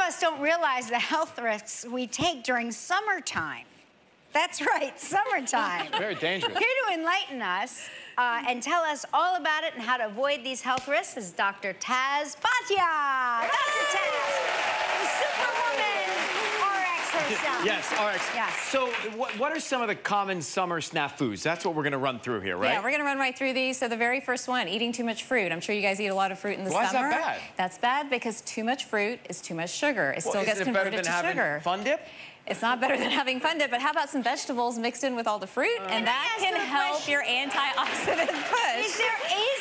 us don't realize the health risks we take during summertime. That's right, summertime. Very dangerous. Here to enlighten us and tell us all about it and how to avoid these health risks is Dr. Taz Bhatia. Dr. Taz, the superwoman RX herself. Yes, RX. Yes. So what are some of the common summer snafus? That's what we're going to run through here, right? Yeah, we're going to run right through these. So the very first one, eating too much fruit. I'm sure you guys eat a lot of fruit in the summer. Why is that bad? That's bad because too much fruit is too much sugar. It still gets converted to sugar. Is it better than having Fun Dip? It's not better than having Fun Dip, but how about some vegetables mixed in with all the fruit? And that can help your antioxidant push. Is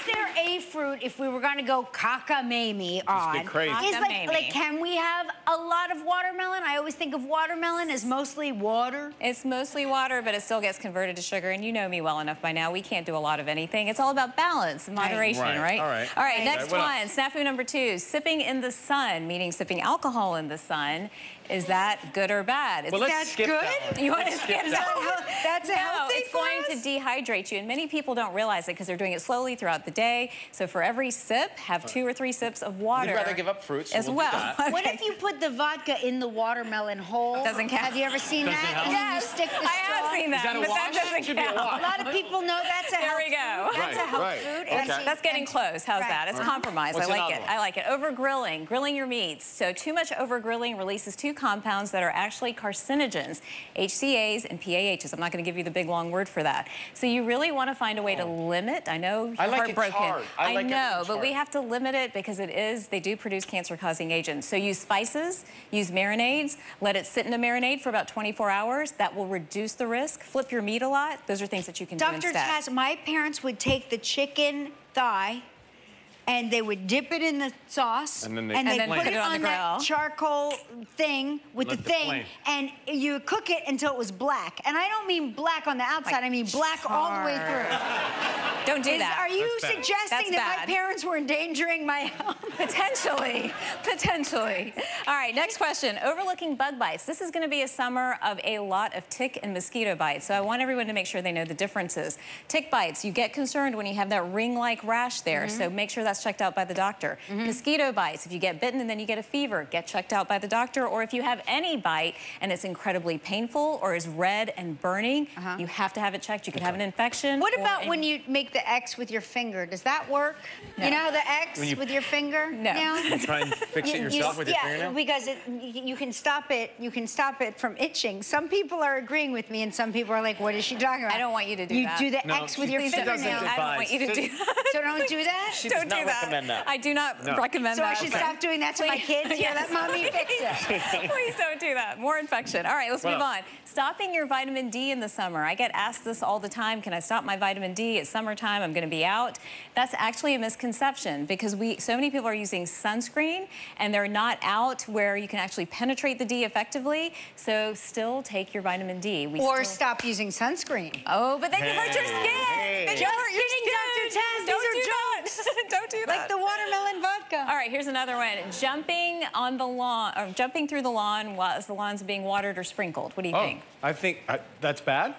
there a fruit, if we were going to go cockamamie on? Just get crazy. Like, can we have a lot of watermelon? I always think of watermelon as mostly water. It's mostly water, but it still gets converted to sugar. And you know me well enough by now. We can't do a lot of anything. It's all about balance and moderation, right? All right. All right, next one, snafu number 2, sipping in the sun, meaning sipping alcohol in the sun. Is that good or bad? Well, let's skip that one. You want to skip that? That's a healthy it's going to dehydrate you, and many people don't realize it because they're doing it slowly throughout the day. So for every sip, have 2 or 3 sips of water. We'd rather give up fruits as well. Okay. What if you put the vodka in the watermelon hole? Doesn't count. Have you ever seen that? And then you stick the straw. I have seen that, Is that a but wash? that doesn't count. A lot of people know that's a health There we go. food. That's a health food. Okay. That's getting close. How's that? It's compromise. What's I like it. another one? I like it. Over grilling, grilling your meats. So too much over grilling releases 2 compounds that are actually carcinogens, HCAs and PAHs. I'm not going to give you the big long word for that. So you really want to find a way to limit. I know you're heartbroken. I know, but we have to limit it because they do produce cancer-causing agents. So use spices, use marinades, let it sit in a marinade for about 24 hours. That will reduce the risk. Flip your meat a lot. Those are things that you can do instead. Dr. Taz, my parents would take the chicken thigh and they would dip it in the sauce, and then put it on that charcoal thing with the thing, and you cook it until it was black. And I don't mean black on the outside, I mean black all the way through. Don't do that. Are you suggesting that my parents were endangering my health? Potentially. Potentially. All right, next question. Overlooking bug bites. This is going to be a summer of a lot of tick and mosquito bites, so I want everyone to make sure they know the differences. Tick bites, you get concerned when you have that ring-like rash there, so make sure that's checked out by the doctor. Mosquito bites, if you get bitten and then you get a fever, get checked out by the doctor. Or if you have any bite and it's incredibly painful or is red and burning, you have to have it checked. You could have an infection. What about when you make the X with your finger? Does that work? No. You know the X with your finger? No. You try and fix it yourself with your fingernail? Yeah, because you can stop it. You can stop it from itching. Some people are agreeing with me, and some people are like, "What is she talking about?" I don't want you to do that. You do the X with your fingernail. I don't want you to do that. So don't do that? Don't do that. I do not recommend that. So I should stop doing that to my kids? Yeah, let mommy fix it. Please don't do that. More infection. All right, let's move on. Stopping your vitamin D in the summer. I get asked this all the time. Can I stop my vitamin D? It's summertime. I'm going to be out. That's actually a misconception because so many people are using sunscreen and they're not out where you can actually penetrate the D effectively. So still take your vitamin D. Or stop using sunscreen. Oh, but then you hurt your skin. Just kidding, Dr. Taz. These are jokes. Don't do that. Like the watermelon vodka. All right, here's another one. Jumping on the lawn, or jumping through the lawn while the lawn's being watered or sprinkled. What do you think? I think that's bad.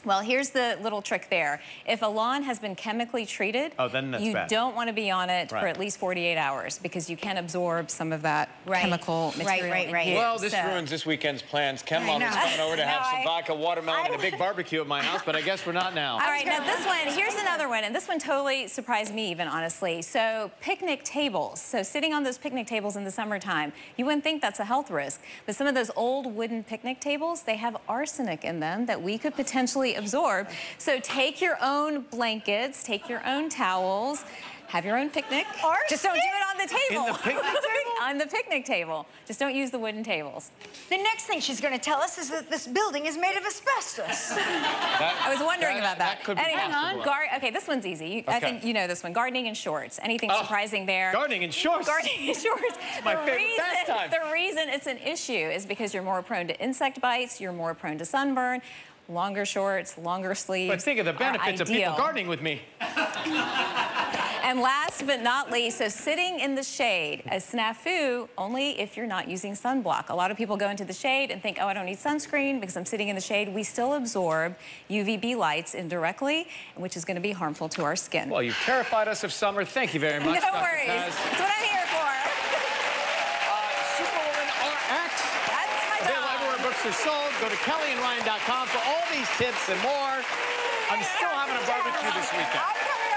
Well, here's the little trick there. If a lawn has been chemically treated, then that's you bad. Don't want to be on it for at least 48 hours because you can absorb some of that chemical material. Right. Well, this ruins this weekend's plans. Ken Mom is coming over to have some vodka, watermelon, and a big barbecue at my house, but I guess we're not now. All right, now this one, here's another one, and this one totally surprised me even, honestly. So picnic tables. So sitting on those picnic tables in the summertime, you wouldn't think that's a health risk, but some of those old wooden picnic tables, they have arsenic in them that we could potentially absorb. So take your own blankets, take your own towels, have your own picnic. Arsenic? Just don't do it on the table. In the picnic table? On the picnic table. Just don't use the wooden tables. The next thing she's going to tell us is that this building is made of asbestos. I was wondering about that. That could be possible. Okay, this one's easy. I think you know this one. Gardening in shorts. Anything surprising there? Gardening in shorts? Gardening in shorts. My favorite pastime. The reason it's an issue is because you're more prone to insect bites, you're more prone to sunburn. Longer shorts, longer sleeves. But think of the benefits of people gardening with me. And last but not least, so sitting in the shade, a snafu only if you're not using sunblock. A lot of people go into the shade and think, oh, I don't need sunscreen because I'm sitting in the shade. We still absorb UVB lights indirectly, which is going to be harmful to our skin. Well, you've terrified us of summer. Thank you very much, No worries. That's what I'm here for. Superwoman books are sold. Go to kellyandryan.com for all these tips and more. I'm still having a barbecue this weekend.